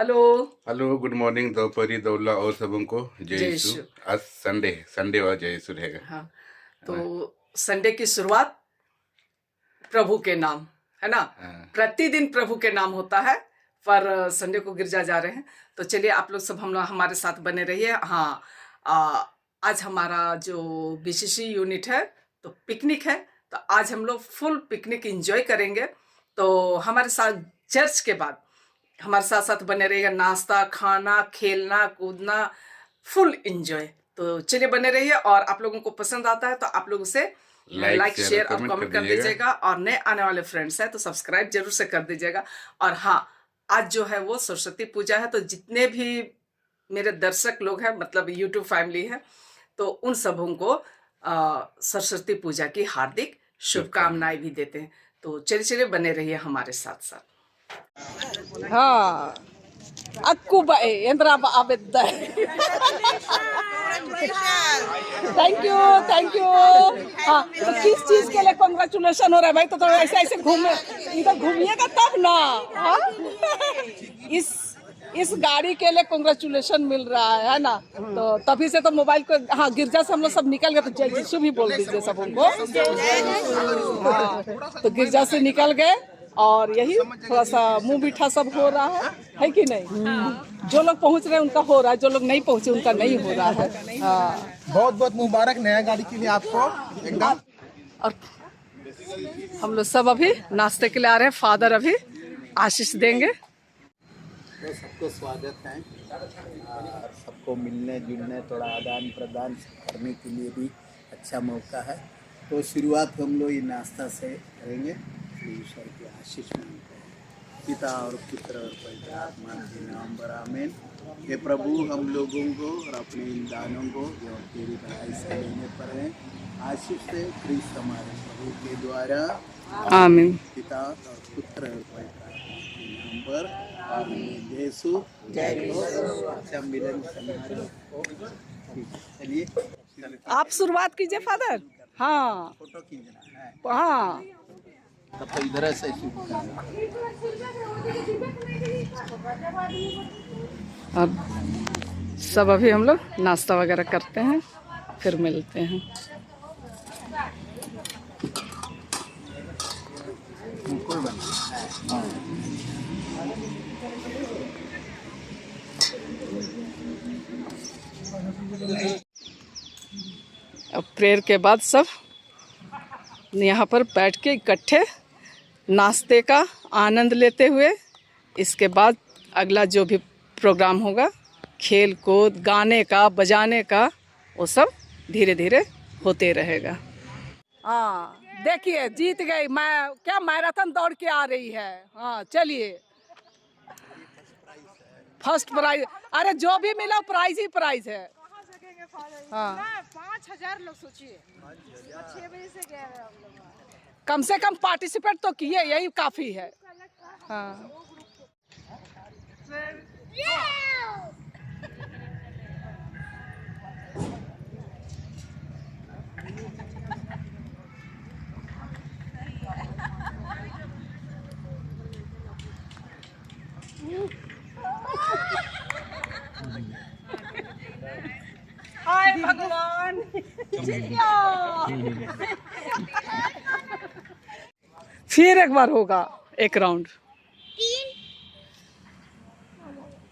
Hello. Hello, good morning, दोपहरी दौला और सबों को जय जय यीशु। यीशु। आज संडे और जय यीशु रहेगा। हाँ, तो संडे की शुरुआत प्रभु के नाम, है ना। प्रतिदिन प्रभु के नाम होता है, पर संडे को गिरजा जा रहे हैं। तो चलिए आप लोग सब हम लोग हमारे साथ बने रहिए। हाँ, आज हमारा जो बीसीसी यूनिट है तो पिकनिक है, तो आज हम लोग फुल पिकनिक एंजॉय करेंगे। तो हमारे साथ चर्च के बाद हमारे साथ साथ बने रहिएगा, नाश्ता, खाना, खेलना, कूदना, फुल एंजॉय। तो चलिए बने रहिए, और आप लोगों को पसंद आता है तो आप लोग उसे लाइक, शेयर और कमेंट कर दीजिएगा, और नए आने वाले फ्रेंड्स हैं तो सब्सक्राइब जरूर से कर दीजिएगा। और हाँ, आज जो है वो सरस्वती पूजा है, तो जितने भी मेरे दर्शक लोग हैं, मतलब यूट्यूब फैमिली है, तो उन सबों को सरस्वती पूजा की हार्दिक शुभकामनाएं भी देते हैं। तो चलिए चलिए बने रहिए हमारे साथ साथ। हाँ, aku bae yang terapa abet dah. Thank you. हाँ, तो किस चीज के लिए कॉन्ग्रेचुलेशन हो रहा है भाई? तो ऐसे ऐसे इधर घूमिएगा तब ना। हाँ, इस गाड़ी के लिए कॉन्ग्रेचुलेशन मिल रहा है ना। तो तभी से तो मोबाइल को, हाँ, गिरजा से हम लोग सब निकल गए, तो जय यीशु भी बोल दीजिए सब उनको। हाँ, तो गिरजा से निकल गए, और यही थोड़ा सा मुंह मीठा सब हो रहा है कि नहीं? जो लोग पहुंच रहे हैं उनका हो रहा है, जो लोग नहीं पहुंचे उनका नहीं हो रहा है। हाँ, बहुत बहुत मुबारक नया गाड़ी के लिए आपको एकदम। और हम लोग सब अभी नाश्ते के लिए आ रहे हैं, फादर अभी आशीष देंगे। तो सबको स्वागत है, सबको मिलने जुलने, थोड़ा आदान प्रदान करने के लिए भी अच्छा मौका है। तो शुरुआत हम लोग ये नाश्ता से करेंगे। ईश्वर की आशीष मांगते हैं, पिता और पुत्र और पवित्र आत्मा के नाम पर आमीन। हे प्रभु, हम लोगों को और अपने इन दानों को जो तेरी भलाई से लेने पर है, आशीष से क्रिस्त हमारे प्रभु के द्वारा आमीन। पिता और पुत्र और पवित्र आत्मा के नाम पर आमीन। यीशु अच्छा मिलन समारोह। चलिए आप शुरुआत कीजिए फादर। हाँ, फोटो खींचना है, हाँ, तब तो इधर से शुरू करना। अब सब अभी हम लोग नाश्ता वगैरह करते हैं, फिर मिलते हैं। अब प्रेयर के बाद सब यहाँ पर बैठ के इकट्ठे नाश्ते का आनंद लेते हुए, इसके बाद अगला जो भी प्रोग्राम होगा, खेल कूद, गाने का, बजाने का, वो सब धीरे धीरे होते रहेगा। हाँ, देखिए जीत गई मैं, क्या मैराथन दौड़ के आ रही है। हाँ, चलिए, फर्स्ट प्राइज। अरे जो भी मिला प्राइज ही प्राइज है। हाँ, 5,000 लोग सोचिए, 6 बजे से गए हैं हम लोग। कम से कम पार्टिसिपेट तो किए, यही काफी है। हाँ, हाय भगवान। फिर एक बार होगा एक राउंड।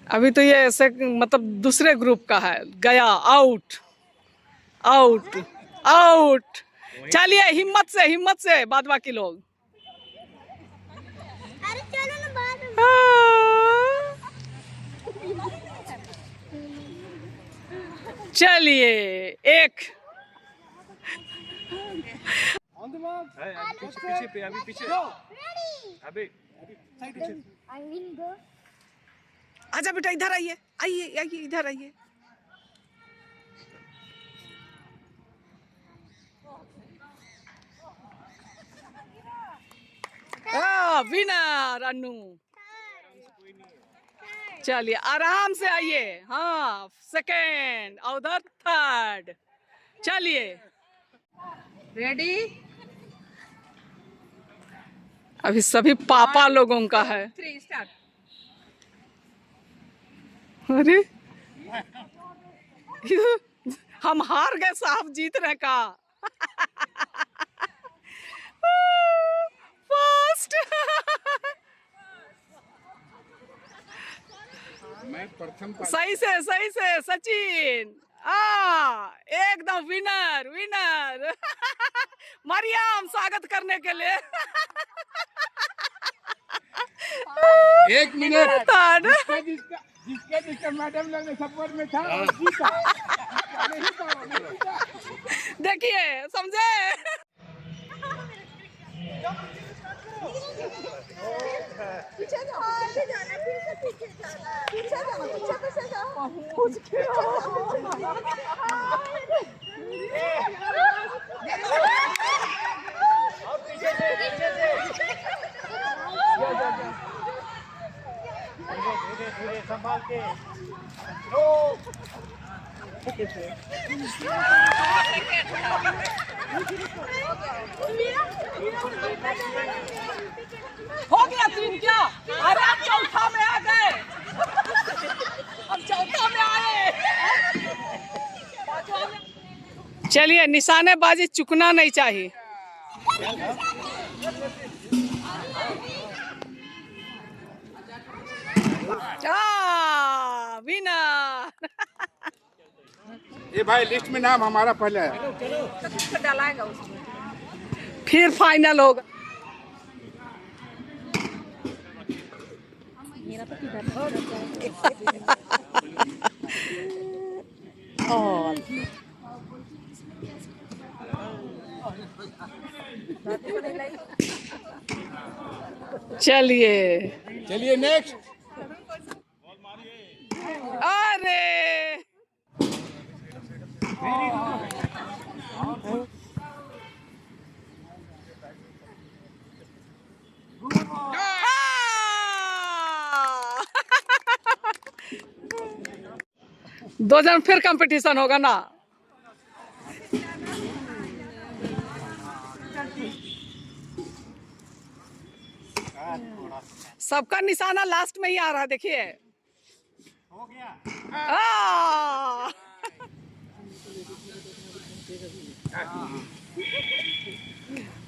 अभी तो ये ऐसे मतलब दूसरे ग्रुप का है, गया आउट आउट आउट। चलिए हिम्मत से बाद बाकी लोग। अरे चलो ना बाहर। चलिए एक पीछे पे अभी पीछे अभी आजा बेटा, इधर आइए आइए आइए, इधर आइए। विनर अन्नू। चलिए आराम से आइए। हाँ, सेकेंड, उधर थर्ड। चलिए रेडी। अभी सभी पापा लोगों का है। 3 स्टार्ट। अरे हम हार गए साहब, जीत रहे का। फर्स्ट। मैं प्रथम सही से सचिन, एकदम विनर विनर। मरियम स्वागत करने के लिए। 1 मिनट। जिसके मैडम ने सपोर्ट में था देखिए समझे। पीछे जाओ, पीछे जाना, फिर से पीछे जाना, पीछे जाओ, पीछे जाओ, पहुंच के संभाल के हो गया 3 क्या? अरे आप चौथा में आ गए, हम चौथा में आए। चलिए निशानेबाजी चुकना नहीं चाहिए। विनर। ये भाई लिस्ट में नाम हमारा पहले है। डालाएगा उसमें। फिर फाइनल होगा। चलिए नेक्स्ट। अरे दो जन फिर कंपटीशन होगा ना। सबका निशाना लास्ट में ही आ रहा है, देखिए हो गया।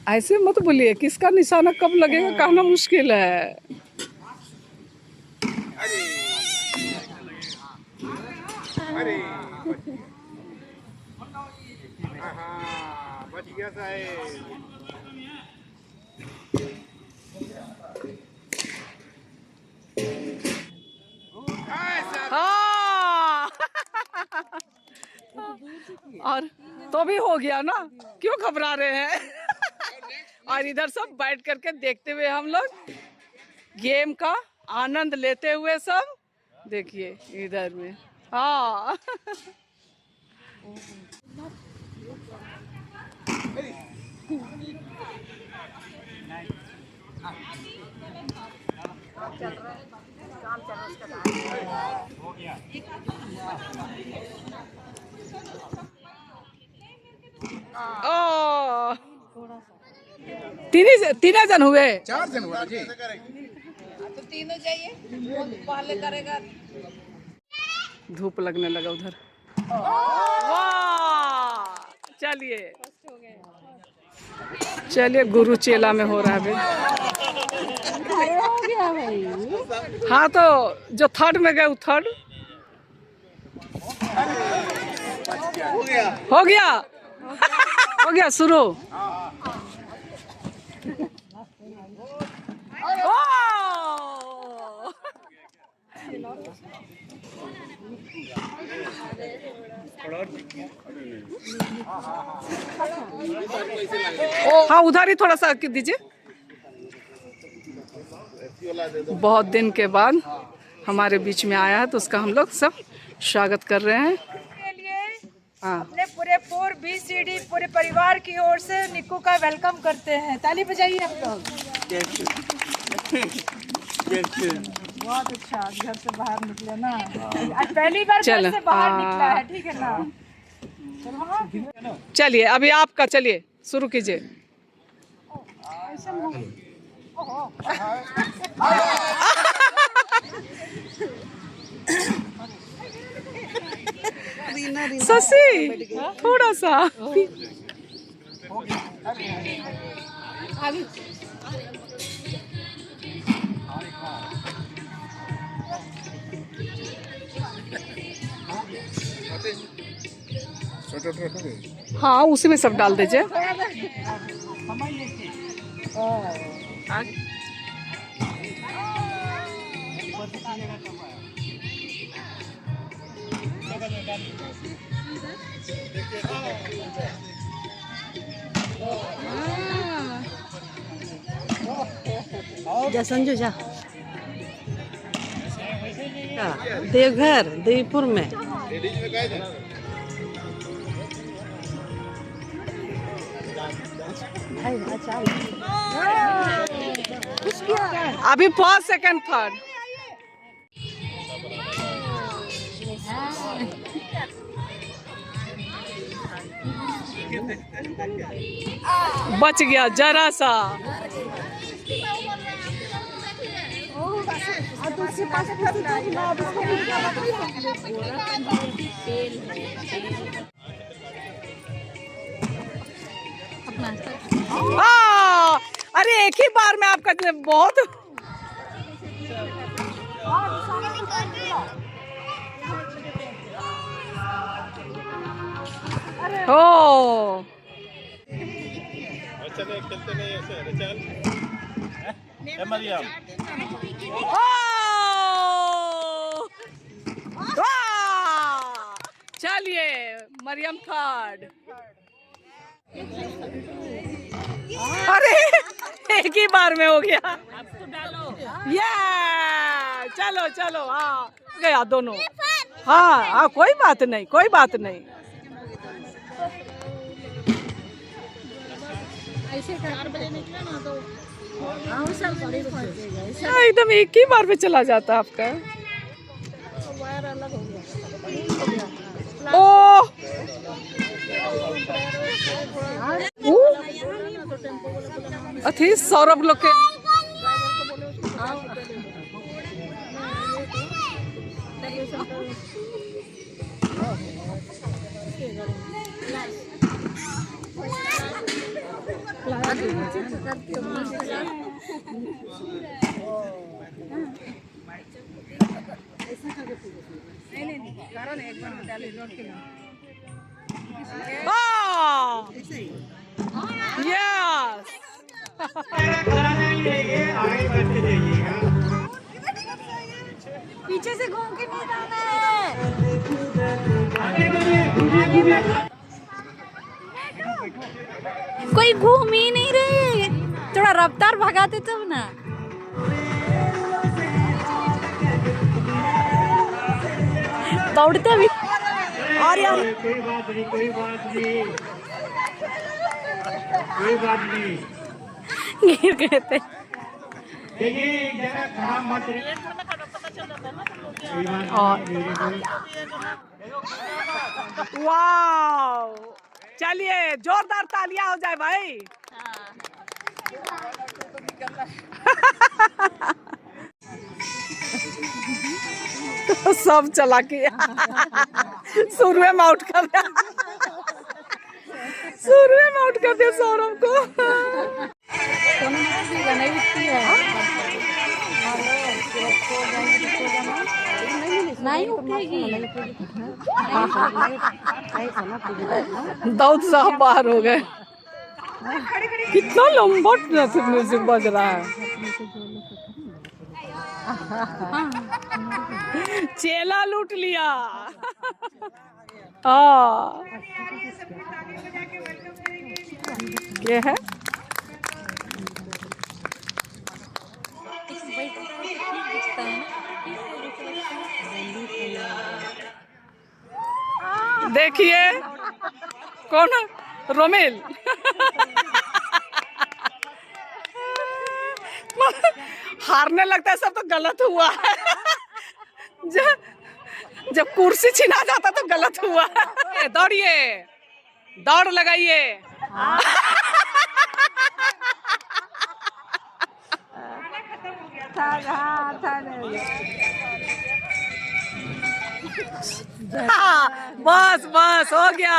ऐसे मत बोलिए, किसका निशाना कब लगेगा कहना मुश्किल है। अरे बच गया साहब। हाँ। और तो भी हो गया ना, क्यों घबरा रहे हैं। और इधर सब बैठ करके देखते हुए हम लोग गेम का आनंद लेते हुए सब देखिए इधर में। हाँ। तीन जन हुए, 4 जन हुआ जी। तो तीनों जाइए, वो पहले करेगा। धूप लगने लगा उधर। वाह, चलिए गुरु चेला में हो रहा है अभी। हो गया भाई। हाँ तो जो थर्ड में गए वो थर्ड हो गया शुरू। हाँ उधर ही थोड़ा सा दीजिए। बहुत दिन के बाद हमारे बीच में आया है तो उसका हम लोग सब स्वागत कर रहे हैं। के लिए हाँ अपने पूरे 4BCD पूरे परिवार की ओर से निक्कू का वेलकम करते हैं। ताली बजाइए आप लोग। बहुत अच्छा, घर से बाहर निकले ना, आज पहली बार घर से बाहर निकला है, ठीक है ना। चलिए अभी आपका, चलिए शुरू कीजिए। शशि थोड़ा सा हाँ उसी में सब डाल दीजिए। जा संजू जा। देवघर देवपुर में। अभी फर्स्ट सेकंड थर्ड बच गया जरा सा। अरे एक ही बार में आपका बहुत ओ खेलते नहीं ऐसे चल मरियम चलिए मरियम थर्ड। अरे एक ही बार में हो गया। ये चलो चलो हाँ गया दोनों। हाँ हाँ कोई बात नहीं कोई बात नहीं। ऐसे 4 बजे निकले ना तो एकदम एक ही बार में चला जाता आपका। वायर अलग हो गया। ओ अथी सौरभ लोग के यस पीछे से घूम के नहीं जाना है। कोई घूम ही नहीं रहे, थोड़ा रफ्तार भगाते तब ना। दौड़ते भी और यार कोई बात नहीं कोई बात नहीं कोई बात नहीं गिर गए थे। देखिए जरा खराब मत वाओ चलिए जोरदार तालियां हो जाए भाई। सब चला के शुरू में आउट कर दिया सौरभ को। नहीं उठेगी। दाऊद साहब बाहर हो गए। कितना लंबा म्यूजिक बज रहा है। चेला लूट लिया। हाँ ये है देखिए कौन रोमेल। हारने लगता है सब तो गलत हुआ है। जब कुर्सी छीना जाता तो गलत हुआ है। दौड़िए दौड़ लगाइए। बस बस हो गया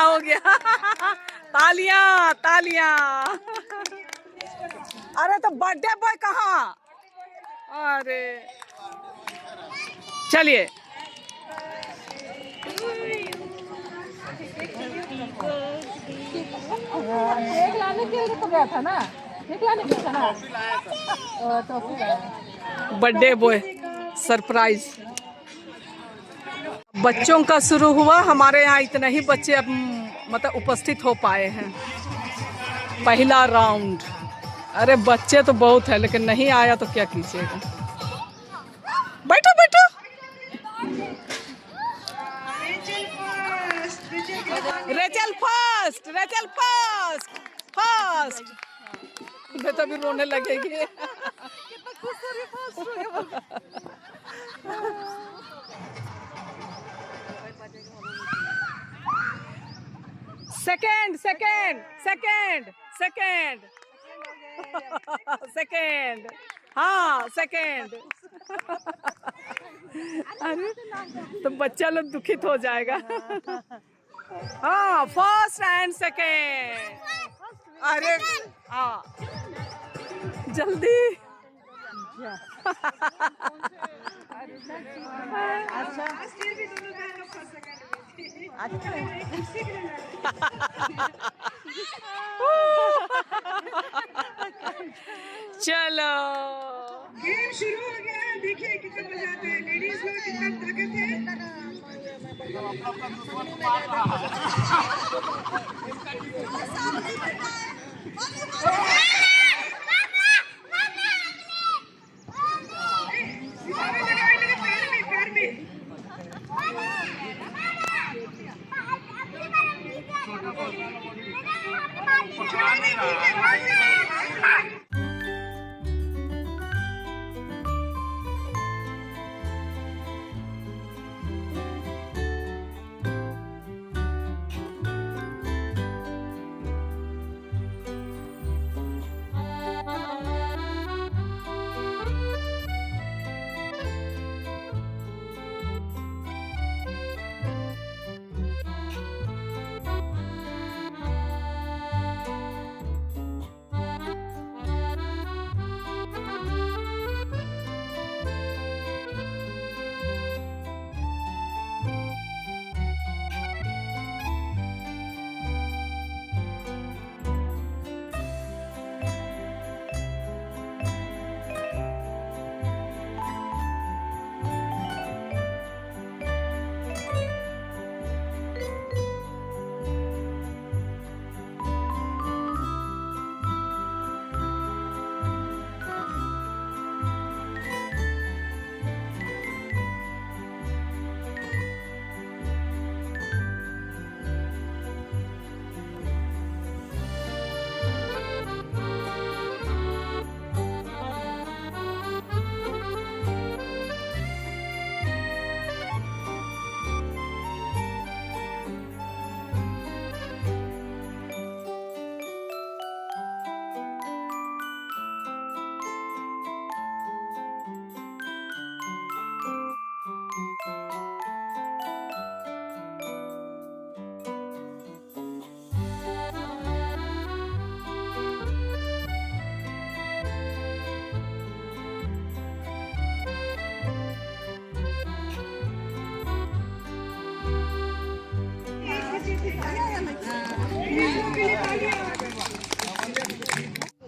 तालियां तालियां। अरे तो बर्थडे बॉय कहाँ? अरे चलिए केक लाने के लिए तो गया था ना, केक लाने गया था ना, टॉफी लाया। Birthday boy surprise. बच्चों का शुरू हुआ, हमारे यहाँ इतने ही बच्चे अब मतलब उपस्थित हो पाए हैं। पहला राउंड। अरे बच्चे तो बहुत है लेकिन नहीं आया तो क्या कीजिएगा। बैठो बैठो। Rachel first, Rachel first first. बेटा भी रोने लगेगी। Second second second second second, हाँ सेकेंड। अरे तो बच्चा लोग दुखित हो जाएगा। हाँ फर्स्ट एंड सेकेंड। अरे हाँ जल्दी। चलो गेम शुरू हो गया है। देखिए कितना मजा आता है, लेडीज लोग कितना ताकत है। पैर में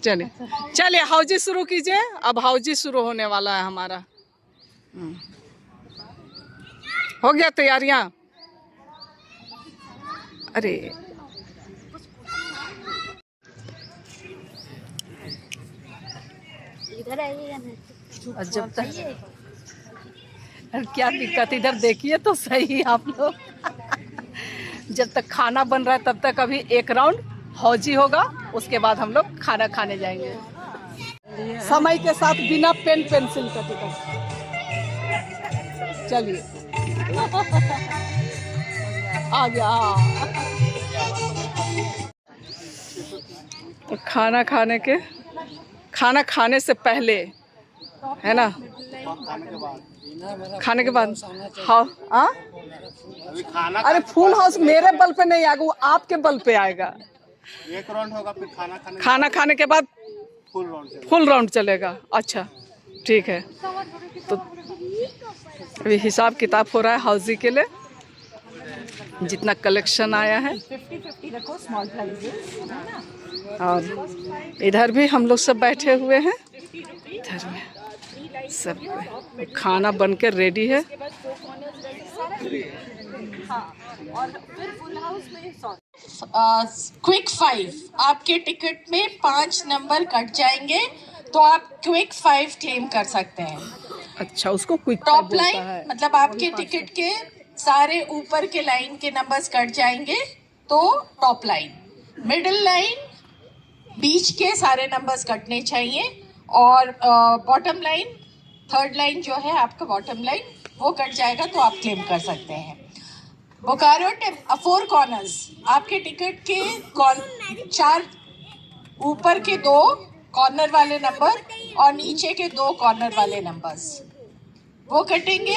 चलिए चलिए हौजी शुरू कीजिए। अब हौजी शुरू होने वाला है हमारा। हो गया तैयारियां? अरे इधर आइएगा ना। जब तक क्या दिक्कत, इधर देखिए तो सही आप लोग। जब तक खाना बन रहा है तब तक अभी एक राउंड हौजी होगा, उसके बाद हम लोग खाना खाने जाएंगे। समय के साथ बिना पेन पेंसिल का टिकट। चलिए आ गया। तो खाना खाने से पहले है ना, खाने के बाद हाँ हाँ अरे फुल हाउस मेरे बल पे नहीं आएगा, वो आपके बल पे आएगा। एक राउंड होगा फिर खाना खाने के बाद फुल राउंड चलेगा। अच्छा ठीक है, तो अभी हिसाब किताब हो रहा है हाउसी के लिए, जितना कलेक्शन आया है। और इधर भी हम लोग सब बैठे हुए हैं, इधर में सब खाना बनकर रेडी है। क्विक 5 आपके टिकट में 5 नंबर कट जाएंगे तो आप क्विक 5 क्लेम कर सकते हैं। अच्छा, उसको क्विक टॉप लाइन मतलब आपके टिकट के सारे ऊपर के लाइन के नंबर्स कट जाएंगे तो टॉप लाइन, मिडिल लाइन, बीच के सारे नंबर्स कटने चाहिए, और बॉटम लाइन, थर्ड लाइन जो है आपका बॉटम लाइन, वो कट जाएगा तो आप क्लेम कर सकते हैं। बोकारो 4 कॉर्नर्स, आपके टिकट के 4 ऊपर के 2 कॉर्नर वाले नंबर और नीचे के 2 कॉर्नर वाले नंबर्स वो कटेंगे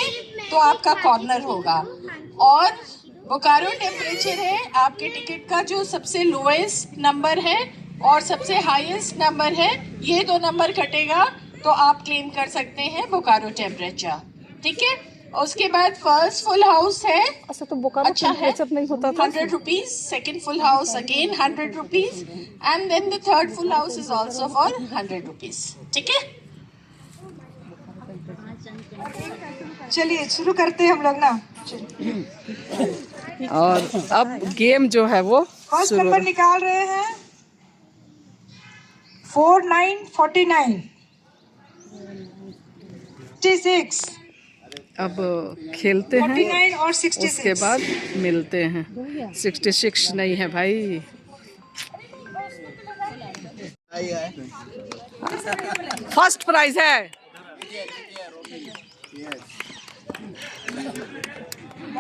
तो आपका कॉर्नर होगा। और बोकारो टेम्परेचर है, आपके टिकट का जो सबसे लोएस्ट नंबर है और सबसे हाईएस्ट नंबर है, ये 2 नंबर कटेगा तो आप क्लेम कर सकते हैं बोकारो टेम्परेचर। ठीक है, उसके बाद फर्स्ट फुल हाउस है, अच्छा तो बोकारो टेम्परेचर नहीं होता था। 100 rupees, second full house again 100 rupees, and then the third full house is also for 100 rupees. ठीक है, चलिए शुरू करते हैं हम लोग ना। और अब गेम जो है वो फर्स्ट शुरू। नंबर निकाल रहे हैं 4949 66 अब खेलते हैं 49 और 66। उसके बाद मिलते हैं। 66 नहीं है भाई। फर्स्ट प्राइज है।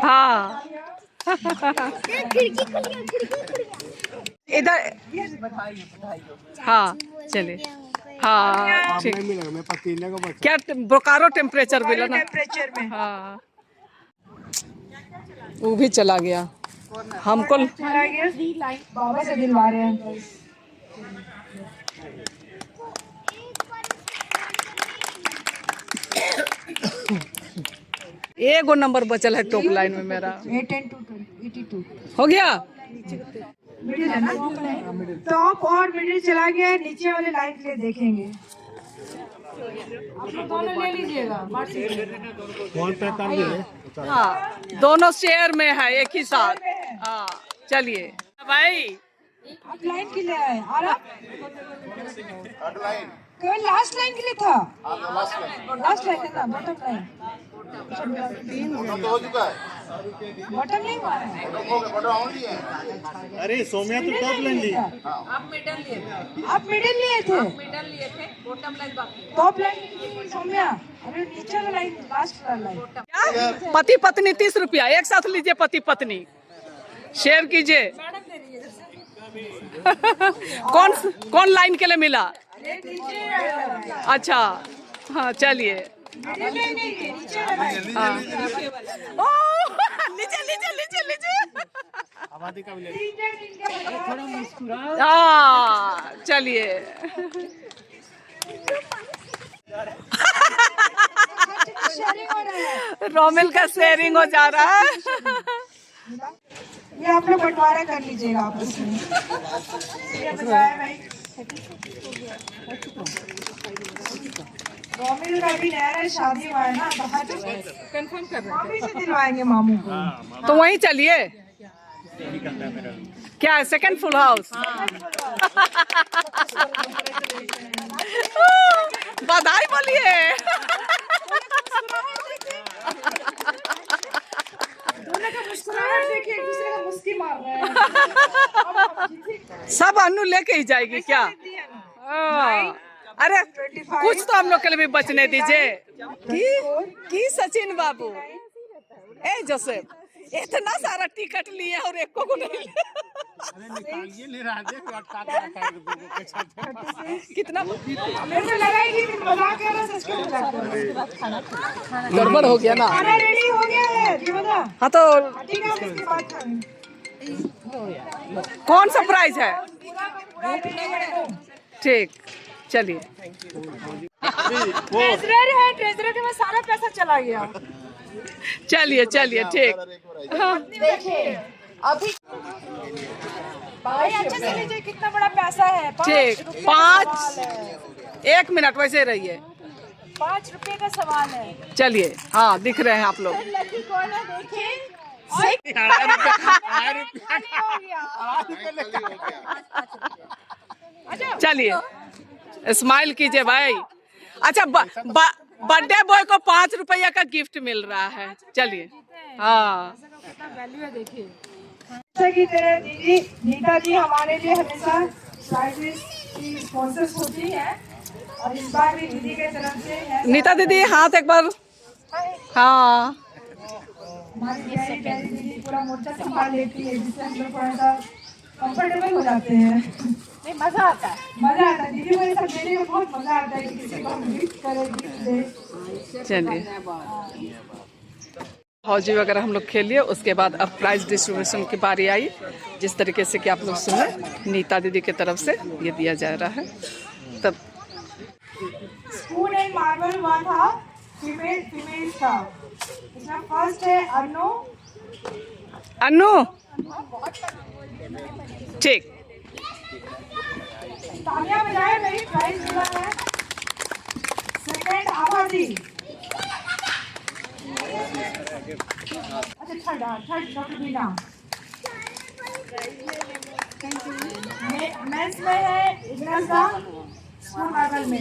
हाँ इधर हाँ चलिए हाँ ठीक। क्या बोकारो टेम्परेचर मिला ना? टेम्परेचर में हाँ वो भी चला गया हमको। चला गया, बाबा से दिलवा रहे हैं। एगो नंबर बचल है टॉप लाइन में मेरा। 82 हो गया। मिडिल है ना, टॉप और मिडिल चला गया, नीचे वाले लाइन के लिए देखेंगे। आप लोग दोनों ले लीजिएगा। फोन पे कर दे। हाँ दोनों शेयर में है एक ही साथ। हाँ चलिए भाई, आप लाइन के लिए आए और आप केवल लास्ट लाइन के लिए था। लास्ट लाइन है ना, बॉटम लाइन। बॉटम लाइन अरे सोम्या तो टॉप लाइन ली। आप मिडिल लिए थे। टॉप लाइन सौम्या, अरे नीचे वाला लाइन, लास्ट वाला लाइन। पति पत्नी 30 रुपया एक साथ लीजिए, पति पत्नी शेयर कीजिए। कौन लाइन के लिए मिला? अच्छा हाँ चलिए। हाँ चलिए। रोमिल का शेयरिंग हो जा रहा है। ये आप लोग बंटवारा कर लीजिएगा आपस में। ये बताया भाई, रोमिल का भी नया नया शादी हुआ है ना, कंफर्म कर रहे हैं, अभी से दिलवाएंगे मामू को। तो वहीं चलिए। क्या है सेकंड फुल हाउस? बधाई बोलिए। दोनों का मुस्कुराहट देखिए, एक दूसरे का मुस्की मार रहे हैं। सब अनु लेके ही जाएगी क्या? अरे कुछ तो हम लोग के लिए भी बचने दीजिए। की सचिन बाबू, ए जोसेफ, इतना सारा टिकट लिए और एको को नहीं लिया। निकालिए नहीं राजे अटका के रखा है दो के साथ कितना मेरे को लगा है कि मजाक कर रहा है, सच में मजाक कर रहा है। गड़बड़ हो गया ना। खाना रेडी हो गया है जीवदा। हाँ तो ठीक है, इसके बाद खाएंगे। कौन सा प्राइस है? पूरा रेडी है। ठीक, चलिए। ट्रेजरर है, ट्रेजरर के में सारा पैसा चला गया। चलिए चलिए ठीक। देखिए अभी भाई अच्छे से लीजिए, कितना बड़ा पैसा है। ठीक, 1 मिनट वैसे रहिए। 5 रुपए का सवाल है। चलिए, हाँ दिख रहे हैं आप लोग। लकी कौन है देखिए। चलिए स्माइल कीजिए भाई। अच्छा बर्थडे बॉय को 5 रुपया का गिफ्ट मिल रहा है। चलिए, हाँ वैल्यू है देखिए। जैसा कि तेरे दीदी नीता जी हमारे लिए हमेशा प्राइजेस की स्पॉन्सर्स होती है और इस बार भी दीदी के तरफ से है। नीता दीदी हाथ एक बार। हाँ हमारी प्यारी प्यारी दीदी पूरा मोर्चा संभाल लेती है, जिससे हम लोग थोड़ा सा कंफर्टेबल हो जाते हैं। नहीं, मजा आता है दीदी को ये सब देने में बहुत मजा आता है कि किसी को हम गिफ्ट करें, गिफ्ट दे। चलिए, हौजी वगैरह हम लोग खेल लिए। उसके बाद अब प्राइज डिस्ट्रीब्यूशन की बारी आई। जिस तरीके से कि आप लोग सुने, नीता दीदी की तरफ से ये दिया जा रहा है। तब स्पून एंड मार्बल हुआ था फीमेल का। इसमें फर्स्ट है अन्नू। ठीक, तालियां बजाए, मेरी प्राइज मिला है। सेकंड आबादी। अच्छा थर्ड डॉक्टर बीना। मेंस में है इग्नस का। स्पून मार्बल में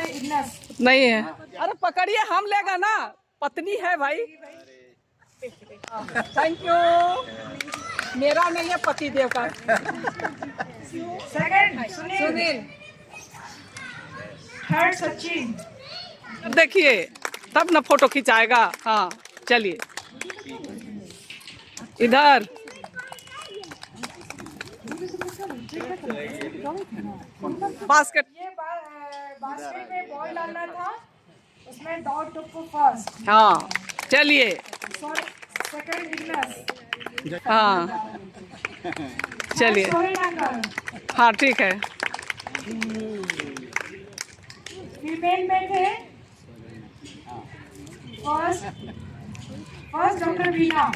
इग्नस नहीं है। अरे पकड़िए, हम लेगा ना, पत्नी है भाई। Thank you. मेरा नहीं है, पति देव का। सेकंड सुनील। थर्ड सचिन। देखिए तब ना फोटो खिंचाएगा। हाँ चलिए, इधर बास्केट। ये बास्केट में बॉल डालना था, उसमें डॉट को फर्स्ट। हाँ चलिए, सेकंड इग्नस। हाँ चलिए, सोहेल अंकल। हाँ ठीक है। फीमेल में थे फर्स्ट डॉक्टर बीना।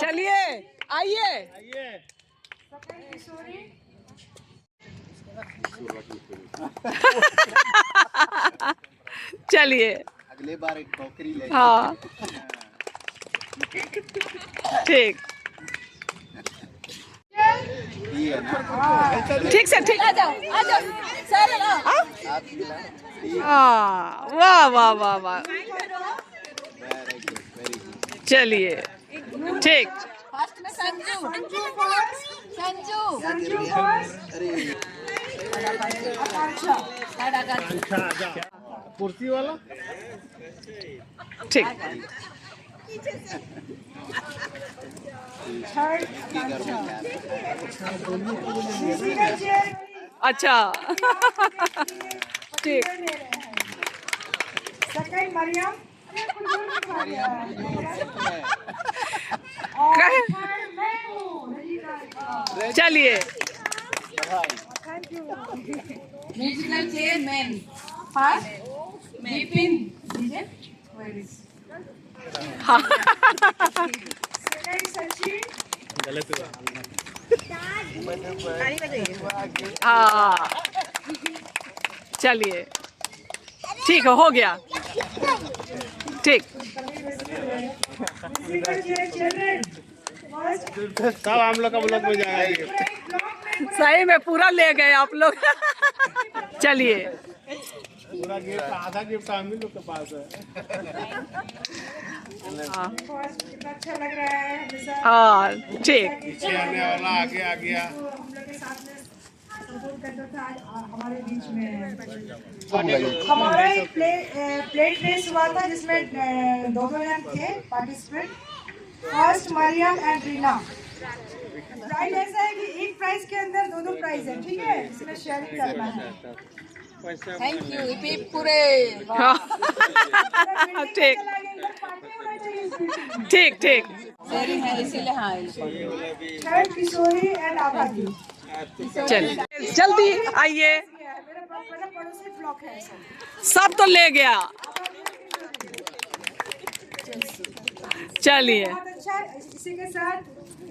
चलिए आइए। सेकंड किशोरी। चलिए, अगले बार एक टोकरी ले। हाँ ठीक, ठीक से ठीक। हाँ वाह वाह वाह वाह। चलिए ठीक। संजू फर्स्ट। कुर्सी वाला ठीक। अच्छा ठीक। सेकंड मरियम। चलिए, म्यूजिकल चेयरमैन फर्स्ट विपिन। हाँ सेकंड सचिन। हाँ चलिए, ठीक है, हो गया। ठीक, सब हम लोग का ब्लॉग में जाएगा। सही में पूरा ले गए आप लोग। चलिए, पूरा गिफ्ट, आधा गिफ्ट हम ही लोग के पास है। कितना अच्छा लग रहा है हमेशा। हाँ ठीक। पीछे आने वाला आगे आ गया। हम लोग के साथ में सपोर्ट करता था, आज हमारे बीच में है। हमारा एक प्लेट रेस हुआ था जिसमें 2 जन थे participant. First Mariam and Reena. Prize ऐसा है कि एक प्राइज के अंदर दो प्राइज है, ठीक है, इसमें शेयरिंग करना है। Thank you. पूरे ठीक ठीक ठीक। शेयरिंग है इसीलिए। हाँ, थर्ड किशोरी एंड आबादी। चलिए जल्दी आइए। मेरा पड़ोसी ब्लॉक है सब। सब तो ले गया। चलिए बहुत अच्छा। इसी के साथ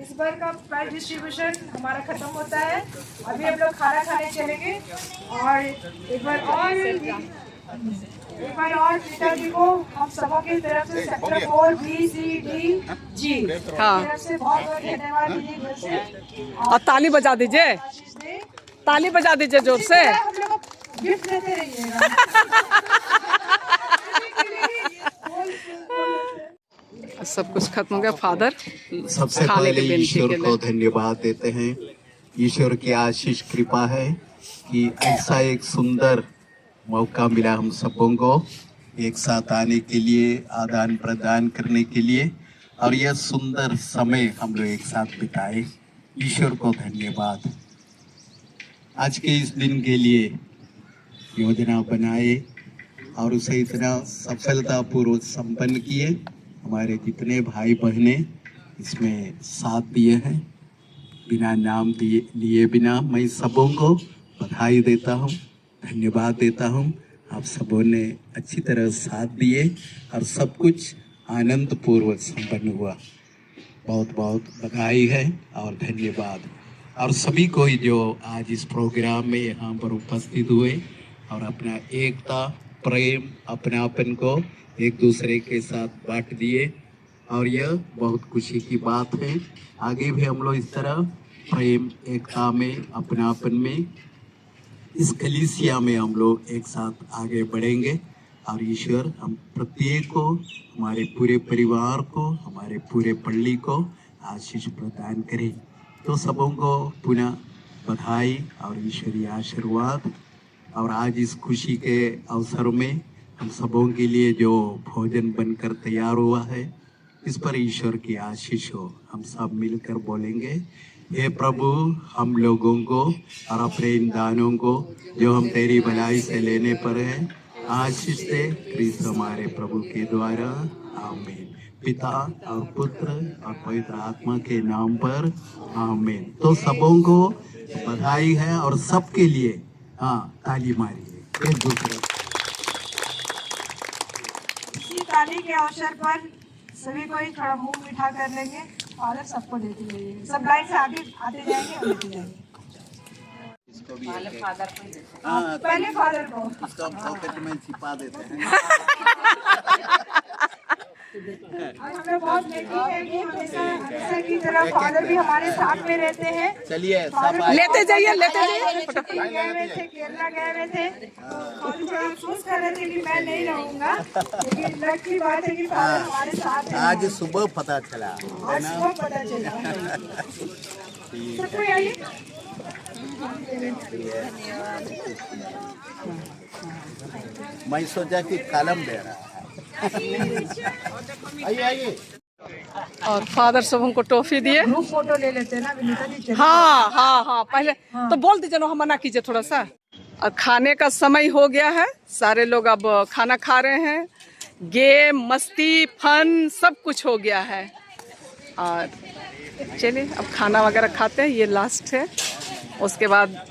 इस बार का प्राइज डिस्ट्रीब्यूशन हमारा खत्म होता है। अभी हम लोग खाना खाने चलेंगे और एक बार और पिताजी को हम सबों की तरफ से सेक्टर 4 BCD G हाँ। तरफ से बहुत बहुत धन्यवाद दीजिए घर से। और ताली बजा दीजिए, ताली बजा दीजिए जोर से। हम लोग गिफ्ट देते रहिएगा। सब कुछ खत्म हो गया। फादर सबसे खाने पहले की बेनती ईश्वर के को लिए। धन्यवाद देते हैं। ईश्वर की आशीष कृपा है कि ऐसा एक सुंदर मौका मिला हम सबों को एक साथ आने के लिए, आदान प्रदान करने के लिए, और यह सुंदर समय हम लोग एक साथ बिताए। ईश्वर को धन्यवाद। आज के इस दिन के लिए योजना बनाए और उसे इतना सफलतापूर्वक संपन्न किए। हमारे जितने भाई बहने इसमें साथ दिए हैं, बिना नाम लिए बिना मैं सबों को बधाई देता हूँ, धन्यवाद देता हूँ। आप सबों ने अच्छी तरह साथ दिए और सब कुछ आनंद पूर्वक संपन्न हुआ। बहुत बहुत बधाई है और धन्यवाद। और सभी को जो आज इस प्रोग्राम में यहाँ पर उपस्थित हुए और अपना एकता, प्रेम, अपनापन को एक दूसरे के साथ बांट दिए, और यह बहुत खुशी की बात है। आगे भी हम लोग इस तरह प्रेम, एकता में, अपनापन में, इस कलीसिया में हम लोग एक साथ आगे बढ़ेंगे। और ईश्वर हम प्रत्येक को, हमारे पूरे परिवार को, हमारे पूरे पल्ली को आशीष प्रदान करें। तो सबों को पुनः बधाई और ईश्वरीय आशीर्वाद। और आज इस खुशी के अवसर में हम सबों के लिए जो भोजन बनकर तैयार हुआ है, इस पर ईश्वर की आशीष हो। हम सब मिलकर बोलेंगे, हे प्रभु, हम लोगों को और अपने इन दानों को जो हम तेरी भलाई से लेने पर हैं, आशीष दे क्रिस्त हमारे प्रभु के द्वारा। आमीन। पिता और पुत्र और पवित्र आत्मा के नाम पर आमीन। तो सबों को बधाई है और सबके लिए ताली मारिए एक दूसरे। इसी ताली के अवसर पर सभी को ही थोड़ा मुंह मीठा कर लेंगे। फादर सबको देते जाइए, सब लाइन से आगे आते जाएंगे और देते जाएंगे। पहले फादर को इसको पॉकेट में छिपा देते हैं। और हमें बहुत लकी है कि हमेशा की तरह फादर भी हमारे साथ में रहते हैं। चलिए लेते जाइए, लेते जाइए। गए हुए थे, केरला गए हुए थे, और थोड़ा अफसोस कर रहे थे कि मैं नहीं रहूंगा, लेकिन लकी बात है कि फादर हमारे साथ हैं। आज सुबह पता चला, आज सुबह पता चला। सबको आइए। मैं सोचा कि कलम दे रहा है। आइए। और फादर सब हमको टॉफी दिए। ग्रुप फोटो ले लेते हैं ना विनीता जी। हाँ हाँ हाँ, पहले तो बोल दीजिए ना, हम मना कीजिए थोड़ा सा। और खाने का समय हो गया है, सारे लोग अब खाना खा रहे हैं। गेम, मस्ती, फन सब कुछ हो गया है। और चलिए अब खाना वगैरह खाते हैं, ये लास्ट है। उसके बाद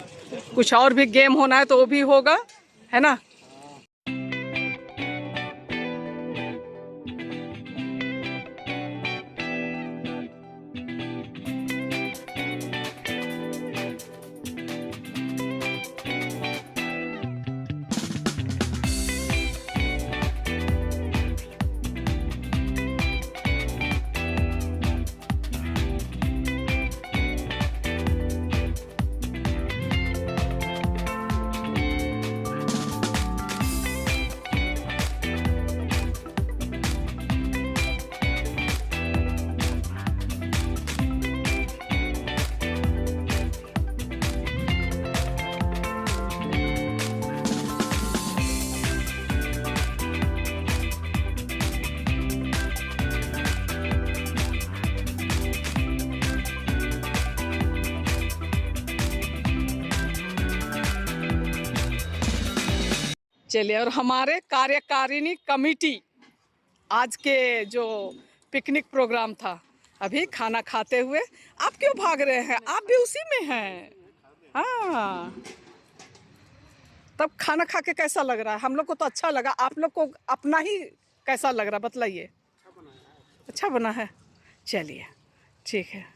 कुछ और भी गेम होना है तो वो भी होगा, है ना। चलिए, और हमारे कार्यकारिणी कमेटी आज के जो पिकनिक प्रोग्राम था, अभी खाना खाते हुए, आप क्यों भाग रहे हैं? आप भी उसी में हैं। हाँ, तब खाना खा के कैसा लग रहा है? हम लोग को तो अच्छा लगा, आप लोग को अपना ही कैसा लग रहा है बतलाइए। अच्छा बना है, चलिए ठीक है।